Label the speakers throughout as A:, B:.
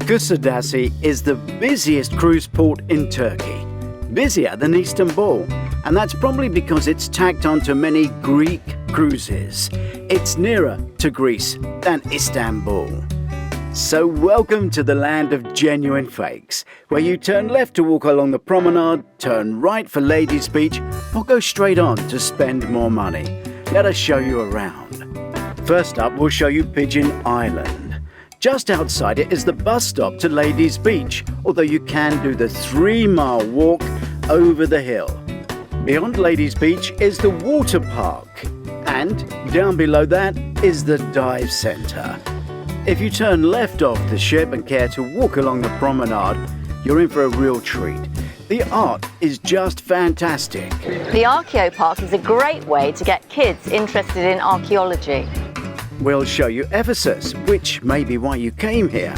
A: Kusadasi is the busiest cruise port in Turkey, busier than Istanbul, and that's probably because it's tacked onto many Greek cruises. It's nearer to Greece than Istanbul. So welcome to the land of genuine fakes, where you turn left to walk along the promenade, turn right for Ladies' Beach, or go straight on to spend more money. Let us show you around. First up, we'll show you Pigeon Island. Just outside it is the bus stop to Ladies' Beach, although you can do the 3-mile walk over the hill. Beyond Ladies' Beach is the water park, and down below that is the dive centre. If you turn left off the ship and care to walk along the promenade, you're in for a real treat. The art is just fantastic.
B: The Arkeo Park is a great way to get kids interested in archaeology.
A: We'll show you Ephesus, which may be why you came here,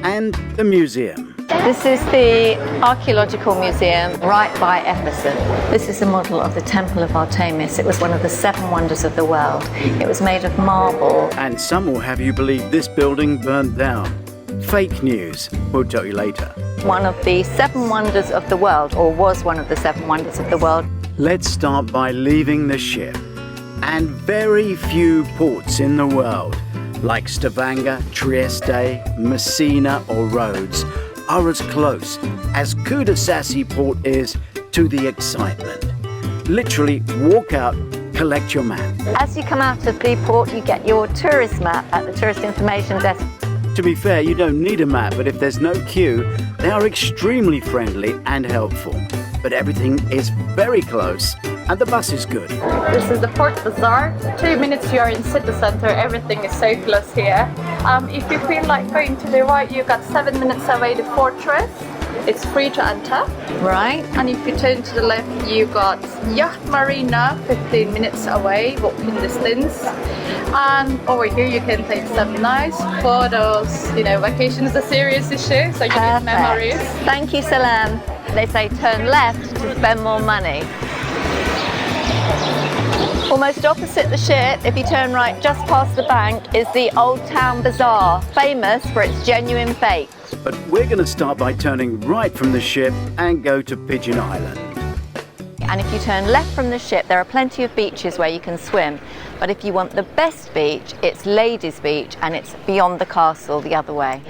A: and the museum.
B: This is the Archaeological Museum right by Ephesus. This is a model of the Temple of Artemis. It was one of the 7 wonders of the world. It was made of marble.
A: And some will have you believe this building burnt down. Fake news. We'll tell you later.
B: One of the 7 wonders of the world, or was one of the 7 wonders of the world.
A: Let's start by leaving the ship. And very few ports in the world, like Stavanger, Trieste, Messina or Rhodes, are as close as Kusadasi port is to the excitement. Literally walk out, collect your map.
B: As you come out of the port, you get your tourist map at the tourist information desk.
A: To be fair, you don't need a map, but if there's no queue, they are extremely friendly and helpful. But everything is very close and the bus is good.
C: This is the Port Bazaar. 2 minutes you are in city center. Everything is so close here. If you feel like going to the right, you got 7 minutes away the fortress. It's free to enter.
B: Right.
C: And if you turn to the left, you got Yacht Marina, 15 minutes away, walking distance. And over here you can take some nice photos. You know, vacation is a serious issue, so you need memories.
B: Thank you, Salam. They say turn left to spend more money. Almost opposite the ship, if you turn right just past the bank, is the Old Town Bazaar, famous for its genuine fakes.
A: But we're going to start by turning right from the ship and go to Pigeon Island.
B: And if you turn left from the ship, there are plenty of beaches where you can swim. But if you want the best beach, it's Ladies' Beach, and it's beyond the castle the other way.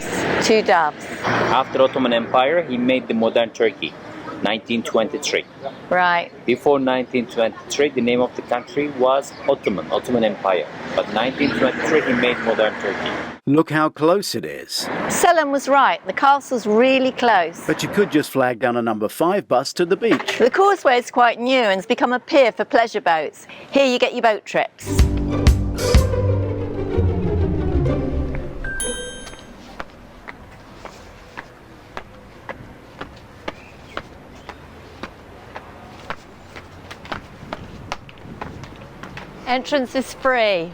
B: 2 doves.
D: After Ottoman Empire, he made the modern Turkey, 1923.
B: Right.
D: Before 1923, the name of the country was Ottoman Empire. But 1923, he made modern Turkey.
A: Look how close it is.
B: Selim was right, the castle's really close.
A: But you could just flag down a number 5 bus to the beach.
B: The causeway is quite new and has become a pier for pleasure boats. Here you get your boat trips. Entrance is free.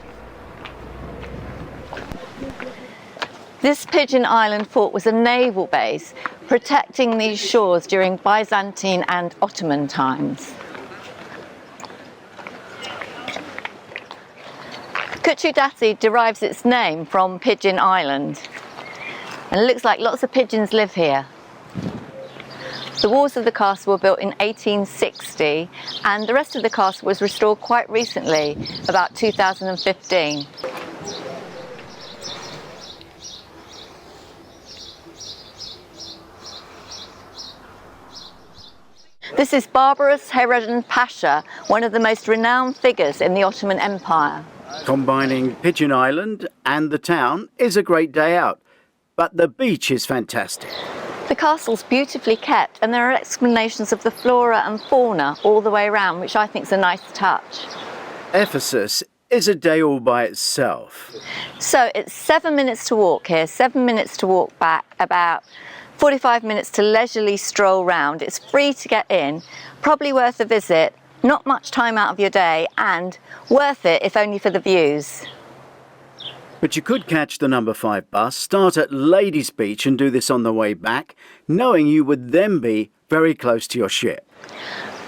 B: This Pigeon Island fort was a naval base protecting these shores during Byzantine and Ottoman times. Kuşadası derives its name from Pigeon Island, and it looks like lots of pigeons live here. The walls of the castle were built in 1860, and the rest of the castle was restored quite recently, about 2015. This is Barbaros Hayreddin Pasha, one of the most renowned figures in the Ottoman Empire.
A: Combining Pigeon Island and the town is a great day out, but the beach is fantastic.
B: The castle's beautifully kept, and there are explanations of the flora and fauna all the way around, which I think is a nice touch.
A: Ephesus is a day all by itself.
B: So it's 7 minutes to walk here, 7 minutes to walk back, about 45 minutes to leisurely stroll round. It's free to get in, probably worth a visit, not much time out of your day, and worth it if only for the views.
A: But you could catch the number 5 bus, start at Ladies' Beach and do this on the way back, knowing you would then be very close to your ship.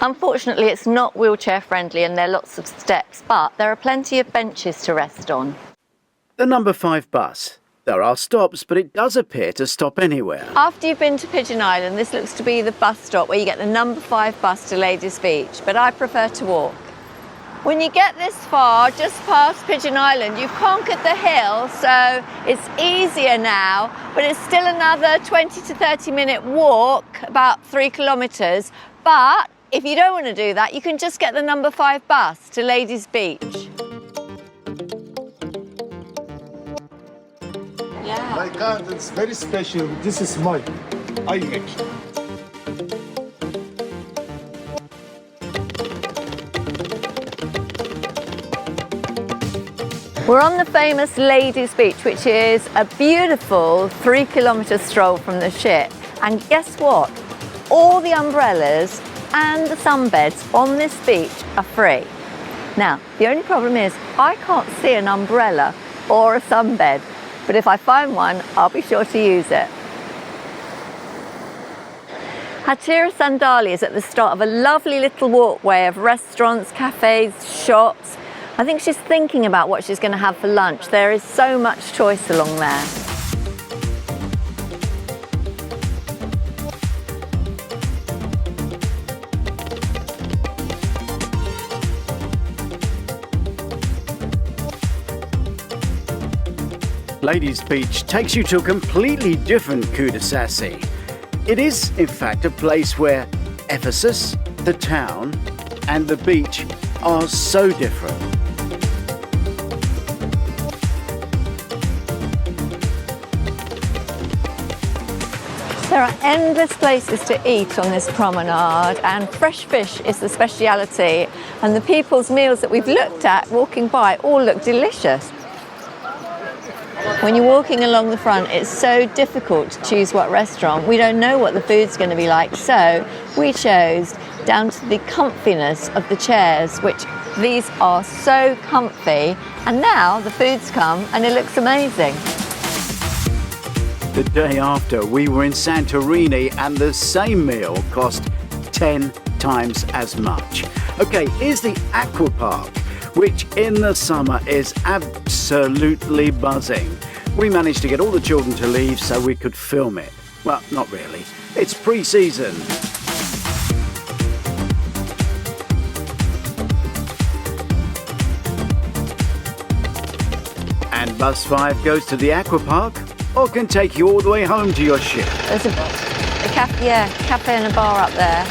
B: Unfortunately, it's not wheelchair friendly and there are lots of steps, but there are plenty of benches to rest on.
A: The number 5 bus There are stops, but it does appear to stop anywhere.
B: After you've been to Pigeon Island, this looks to be the bus stop where you get the number 5 bus to Ladies Beach, but I prefer to walk. When you get this far, just past Pigeon Island, you've conquered the hill, so it's easier now, but it's still another 20 to 30 minute walk, about 3 kilometres. But if you don't want to do that, you can just get the number 5 bus to Ladies Beach. Yeah.
E: My garden's very special. This is mine. I make.
B: We're on the famous Ladies Beach, which is a beautiful 3 kilometre stroll from the ship. And guess what? All the umbrellas and the sunbeds on this beach are free. Now, the only problem is I can't see an umbrella or a sunbed, but if I find one, I'll be sure to use it. Hatira Sandali is at the start of a lovely little walkway of restaurants, cafes, shops. I think she's thinking about what she's going to have for lunch. There is so much choice along there.
A: Ladies Beach takes you to a completely different Kusadasi. It is, in fact, a place where Ephesus, the town, and the beach are so different.
B: There are endless places to eat on this promenade, and fresh fish is the speciality, and the people's meals that we've looked at walking by all look delicious. When you're walking along the front, it's so difficult to choose what restaurant. We don't know what the food's going to be like, so we chose down to the comfiness of the chairs, which these are so comfy, and now the food's come and it looks amazing.
A: The day after, we were in Santorini and the same meal cost 10 times as much. Okay, here's the Akgür Park, which in the summer is absolutely buzzing. We managed to get all the children to leave so we could film it. Well, not really. It's pre-season. And bus 5 goes to the Akgür Park, or can take you all the way home to your ship.
B: There's a cafe and a bar up there.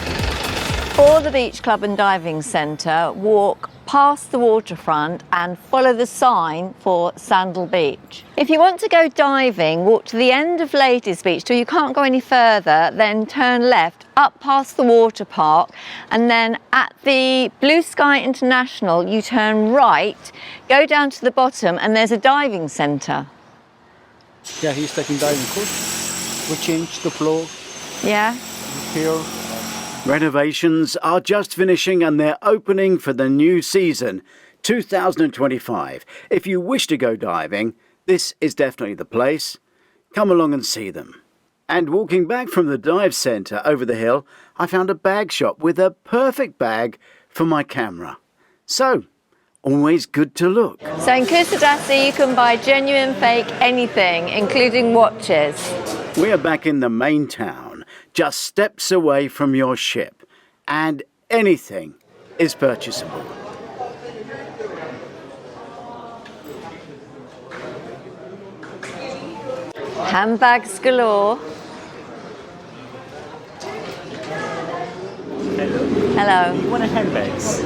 B: For the beach club and diving centre, walk past the waterfront and follow the sign for Sandal Beach. If you want to go diving, walk to the end of Ladies Beach till you can't go any further, then turn left up past the water park, and then at the Bluesky International you turn right, go down to the bottom and there's a diving centre.
F: Yeah, he's taking diving course. We changed the floor
B: Yeah?
F: here.
A: Renovations are just finishing and they're opening for the new season, 2025. If you wish to go diving, this is definitely the place. Come along and see them. And walking back from the dive centre over the hill, I found a bag shop with a perfect bag for my camera. So, always good to look.
B: So in Kuşadası you can buy genuine, fake, anything, including watches.
A: We are back in the main town, just steps away from your ship, and anything is purchasable.
B: Handbags galore. Hello.
D: What are handbags?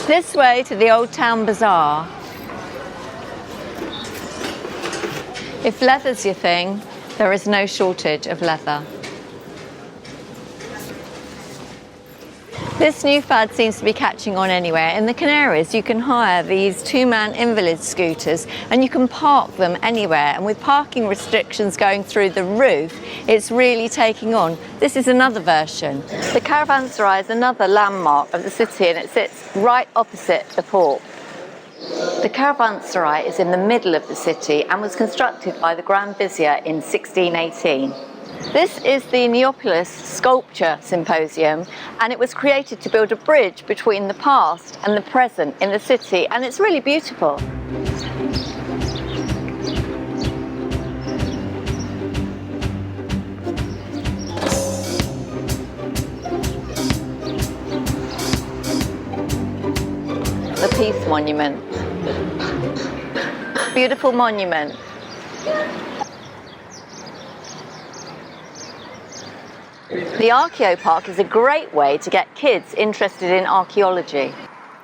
B: This way to the Old Town Bazaar. If leather's your thing, there is no shortage of leather. This new fad seems to be catching on anywhere. In the Canaries, you can hire these two-man invalid scooters and you can park them anywhere. And with parking restrictions going through the roof, it's really taking on. This is another version. The Kervansaray is another landmark of the city and it sits right opposite the port. The Kervansaray is in the middle of the city and was constructed by the Grand Vizier in 1618. This is the Neapolis Sculpture Symposium, and it was created to build a bridge between the past and the present in the city, and it's really beautiful. The Peace Monument. Beautiful monument. The Arkeo Park is a great way to get kids interested in archaeology.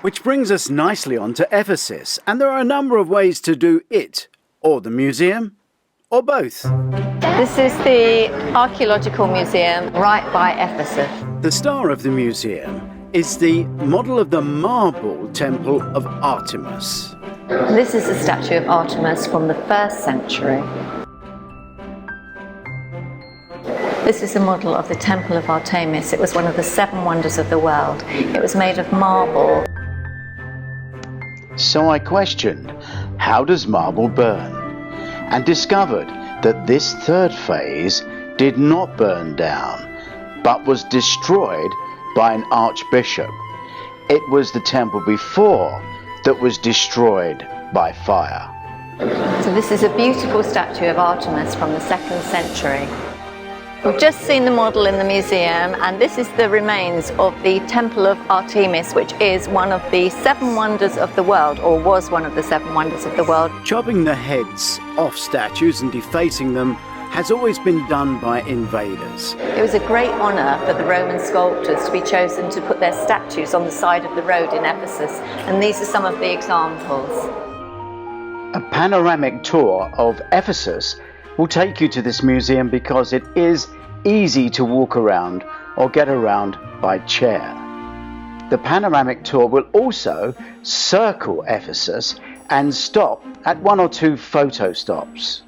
A: Which brings us nicely on to Ephesus, and there are a number of ways to do it, or the museum, or both.
B: This is the Archaeological Museum right by Ephesus.
A: The star of the museum is the model of the marble temple of Artemis.
B: This is a statue of Artemis from the 1st century. This is a model of the Temple of Artemis. It was one of the 7 wonders of the world. It was made of marble.
G: So I questioned, how does marble burn? And discovered that this 3rd phase did not burn down, but was destroyed by an archbishop. It was the temple before that was destroyed by fire.
B: So this is a beautiful statue of Artemis from the 2nd century. We've just seen the model in the museum, and this is the remains of the Temple of Artemis, which is one of the 7 wonders of the world, or was one of the 7 wonders of the world.
A: Chopping the heads off statues and defacing them has always been done by invaders.
B: It was a great honour for the Roman sculptors to be chosen to put their statues on the side of the road in Ephesus, and these are some of the examples.
G: A panoramic tour of Ephesus will take you to this museum because it is easy to walk around or get around by chair. The panoramic tour will also circle Ephesus and stop at 1 or 2 photo stops.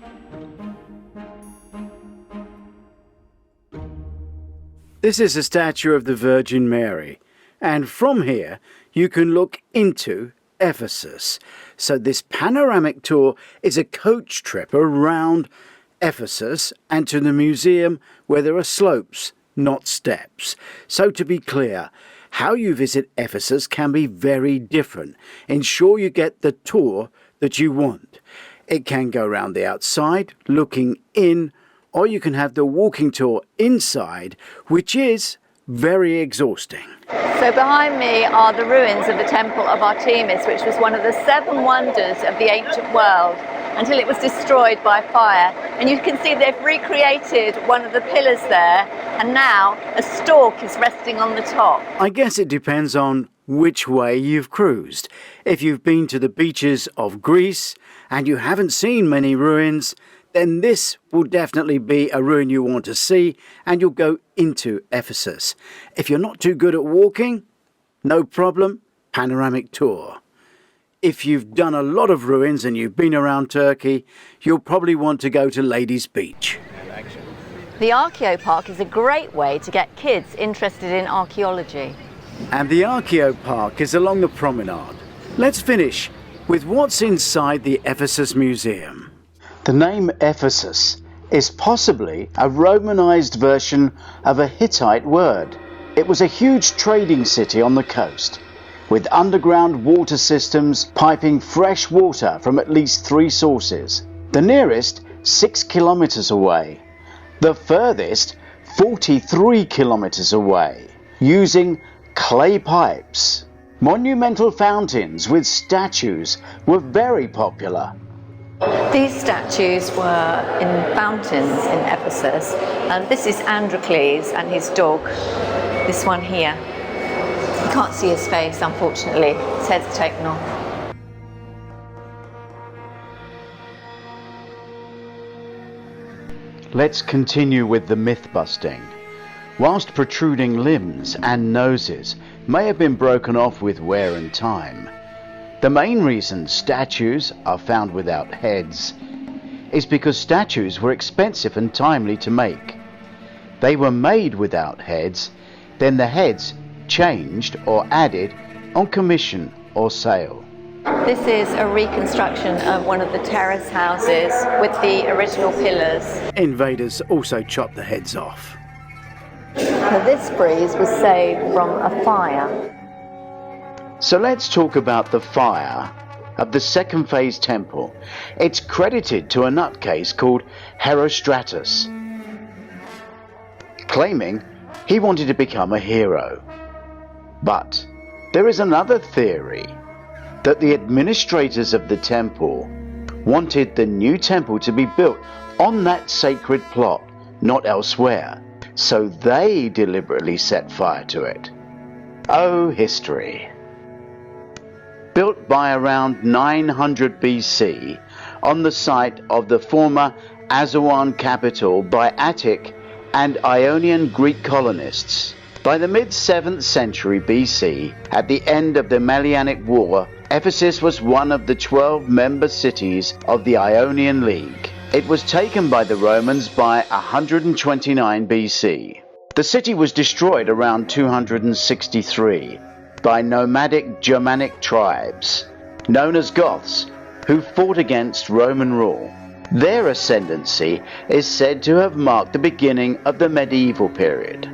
A: This is a statue of the Virgin Mary, and from here you can look into Ephesus. So this panoramic tour is a coach trip around Ephesus and to the museum where there are slopes, not steps. So to be clear, how you visit Ephesus can be very different. Ensure you get the tour that you want. It can go around the outside, looking in, or you can have the walking tour inside, which is very exhausting.
B: So behind me are the ruins of the Temple of Artemis, which was one of the 7 wonders of the ancient world until it was destroyed by fire. And you can see they've recreated one of the pillars there, and now a stork is resting on the top.
A: I guess it depends on which way you've cruised. If you've been to the beaches of Greece and you haven't seen many ruins, then this will definitely be a ruin you want to see, and you'll go into Ephesus. If you're not too good at walking, no problem, panoramic tour. If you've done a lot of ruins and you've been around Turkey, you'll probably want to go to Ladies Beach.
B: The Arkeo Park is a great way to get kids interested in archaeology.
A: And the Arkeo Park is along the promenade. Let's finish with what's inside the Ephesus Museum.
G: The name Ephesus is possibly a Romanized version of a Hittite word. It was a huge trading city on the coast, with underground water systems piping fresh water from at least 3 sources. The nearest 6 kilometers away, the furthest 43 kilometers away, using clay pipes. Monumental fountains with statues were very popular.
B: These statues were in fountains in Ephesus, and this is Androcles and his dog, this one here. You can't see his face, unfortunately, his head's taken off.
G: Let's continue with the myth busting. Whilst protruding limbs and noses may have been broken off with wear and time, the main reason statues are found without heads is because statues were expensive and timely to make. They were made without heads, then the heads changed or added on commission or sale.
B: This is a reconstruction of one of the terrace houses with the original pillars.
A: Invaders also chopped the heads off.
B: Now, this frieze was saved from a fire.
G: So let's talk about the fire of the second phase temple. It's credited to a nutcase called Herostratus, claiming he wanted to become a hero. But there is another theory, that the administrators of the temple wanted the new temple to be built on that sacred plot, not elsewhere. So they deliberately set fire to it. Oh, history. Built by around 900 BC on the site of the former Aswan capital by Attic and Ionian Greek colonists. By the mid-7th century BC, at the end of the Melianic War, Ephesus was one of the 12 member cities of the Ionian League. It was taken by the Romans by 129 BC. The city was destroyed around 263 by nomadic Germanic tribes, known as Goths, who fought against Roman rule. Their ascendancy is said to have marked the beginning of the medieval period.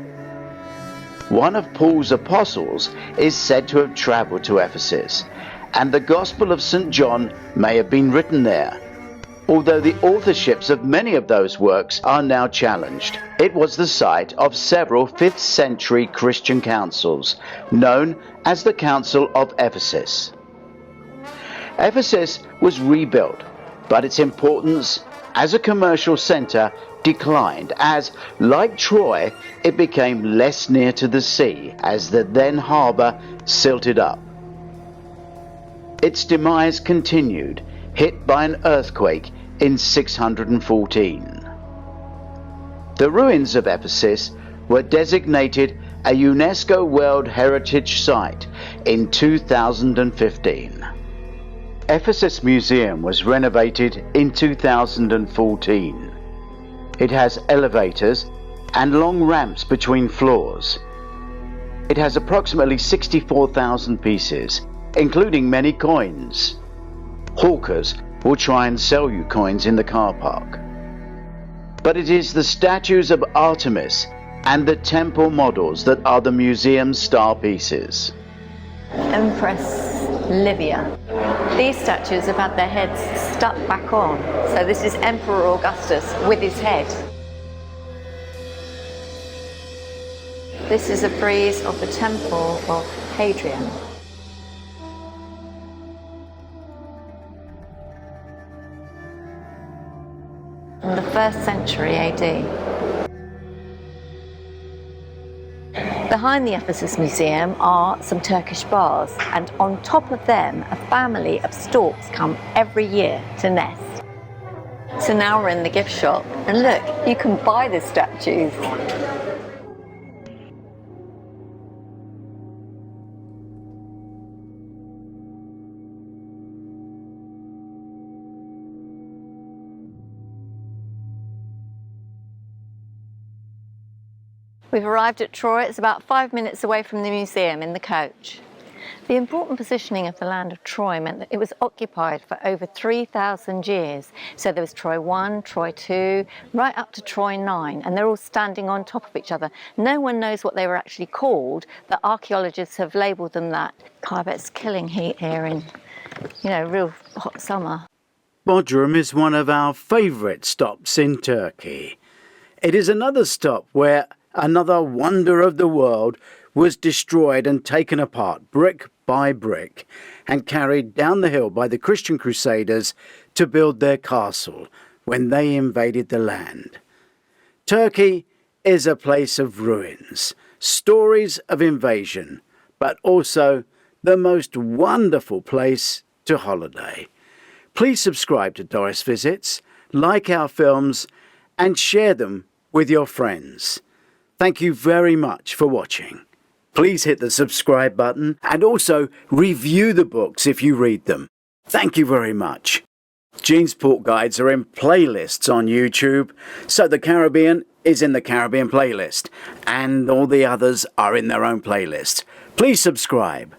G: One of Paul's apostles is said to have travelled to Ephesus, and the Gospel of St. John may have been written there, although the authorships of many of those works are now challenged. It was the site of several 5th century Christian councils, known as the Council of Ephesus. Ephesus was rebuilt, but its importance as a commercial centre declined as, like Troy, it became less near to the sea as the then harbour silted up. Its demise continued, hit by an earthquake in 614. The ruins of Ephesus were designated a UNESCO World Heritage Site in 2015. Ephesus Museum was renovated in 2014. It has elevators and long ramps between floors. It has approximately 64,000 pieces, including many coins. Hawkers will try and sell you coins in the car park. But it is the statues of Artemis and the temple models that are the museum's star pieces.
B: Empress Livia. These statues have had their heads stuck back on. So this is Emperor Augustus with his head. This is a frieze of the Temple of Hadrian. In the 1st century AD. Behind the Ephesus Museum are some Turkish baths, and on top of them a family of storks come every year to nest. So now we're in the gift shop, and look, you can buy the statues. We've arrived at Troy. It's about 5 minutes away from the museum in the coach. The important positioning of the land of Troy meant that it was occupied for over 3,000 years. So there was Troy 1, Troy 2, right up to Troy 9, and they're all standing on top of each other. No one knows what they were actually called. The archaeologists have labelled them that. I bet it's killing heat here in, real hot summer.
A: BODROM is one of our favourite stops in Turkey. It is another stop where another wonder of the world was destroyed and taken apart brick by brick and carried down the hill by the Christian Crusaders to build their castle when they invaded the land. Turkey is a place of ruins, stories of invasion, but also the most wonderful place to holiday. Please subscribe to Doris Visits, like our films, and share them with your friends. Thank you very much for watching. Please hit the subscribe button and also review the books if you read them. Thank you very much. Gene's Port Guides are in playlists on YouTube, so the Caribbean is in the Caribbean playlist, and all the others are in their own playlist. Please subscribe.